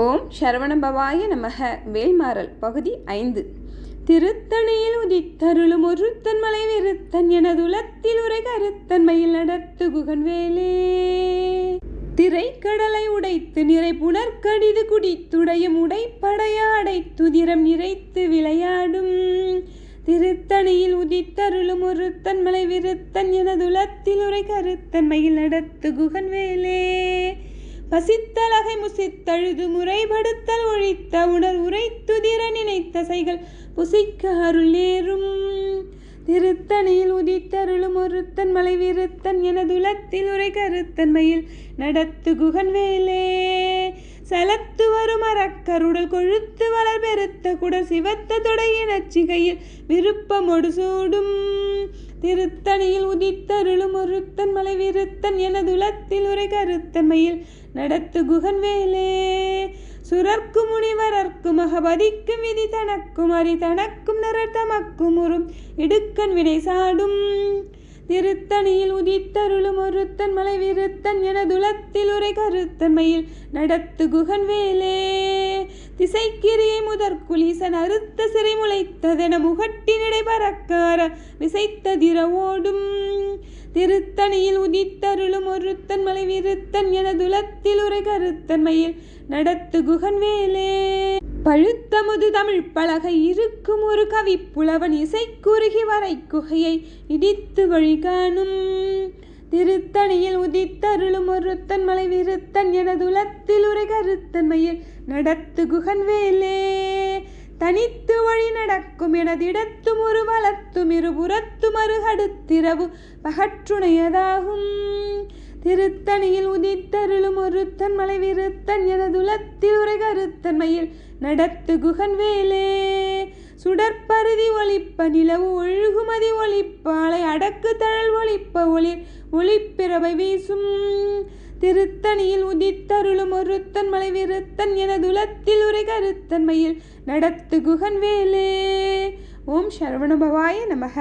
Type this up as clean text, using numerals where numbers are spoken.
ஓம் சரவணபவாய நமக. வேல்மாறல் பகுதி 5. திருத்தணியில் உதித்தருளும் ஒருத்தன் மலை விருத்தன் எனதுலத்தில் உரை கருத்தன்மையில் நடத்து குகன் வேலே. திரைக்கடலை உடைத்து நிறை புனர்கடிது குடித்துடையும் உடைப்படைய அடைத்துதிரம் நிறைத்து விளையாடும் திருத்தணியில் உதித்தருளும் ஒருத்தன் மலை விருத்தன் எனதுலத்தில் உரை கருத்தன்மையில் நடத்து குகன் வேலே. பசித்தலகை முசித்தழுது முறைபடுத்தல் ஒழித்த உணர் உரைத்துதிர நினைத்த சைகள் புசிக்க அருள் நேரும் திருத்தணியில் உதித்தருளும் ஒருத்தன் மலை விருத்தன் எனதுலத்தில் உரை கருத்தன்மையில் நடத்து குகன் வேலே. சலத்து வரும் அறக்கருடல் கொழுத்து வளர் பெருத்த குடல் சிவத்த தொடைய நச்சிகையில் விருப்பமொடு சூடும் திருத்தணியில் உதித்தருளும் ஒருத்தன் மலை விருத்தன் எனதுலத்தில் உரை கருத்தன்மையில் நடத்து குகன் வேலே. சுரர்க்கும் முனிவரர்க்கும் மகபதிக்கும் விதி தனக்கும் அரி தனக்கும் நிறர் தமக்கும் உறும் இடுக்கண் வினை சாடும் திருத்தணியில் உதித்தருளும் ஒருத்தன் மலை விருத்தன் எனதுலத்தில் உரை கருத்தன்மையில் நடத்து குகன் வேலே. திசைக்கிரியை முதற்குலீசன் அறுத்த சிறை முளைத்ததென முகட்டினிடை பறக்கார விசைத்த திரவோடும் திருத்தணியில் உதித்தருளும் ஒருத்தன் மலை விருத்தன் எனதுலத்தில் உரை கருத்தன்மையில் நடத்து குகன் வேலே. பழுத்தமுது தமிழ் பலகை இருக்கும் ஒரு கவி புலவன் இசைக்குறுகி வரை குகையை இடித்து வழி காணும் திருத்தணியில் உதித்தருளும் ஒருத்தன் மலை விருத்தன் எனதுலத்தில் உரை கருத்தன்மையில் நடத்து குகன் வேலே. தனித்து வழி நடக்கும் எனதிடத்தும் ஒரு வளத்தும் இருபுறத்தும் அருகடுத்திரவு பகற்றுணையதாகும் திருத்தணியில் உதித்தருளும் ஒருத்தன் மலை விருத்தன் எனதுலத்தில் உரை கருத்தன்மையில் நடத்து குகன் வேலே. சுடற்பருதி ஒளிப்ப நிலவு ஒழுகுமதி ஒளிப்பாலை அடக்கு தழல் ஒளிப்ப ஒளிர் ஒளிப்பிறவை வீசும் திருத்தணியில் உதித்தருளும் ஒருத்தன் மலை விருத்தன் எனதுலத்தில் உரை கருத்தன்மையில் நடத்து குகன் வேலே. ஓம் சரவணபவாய நமக.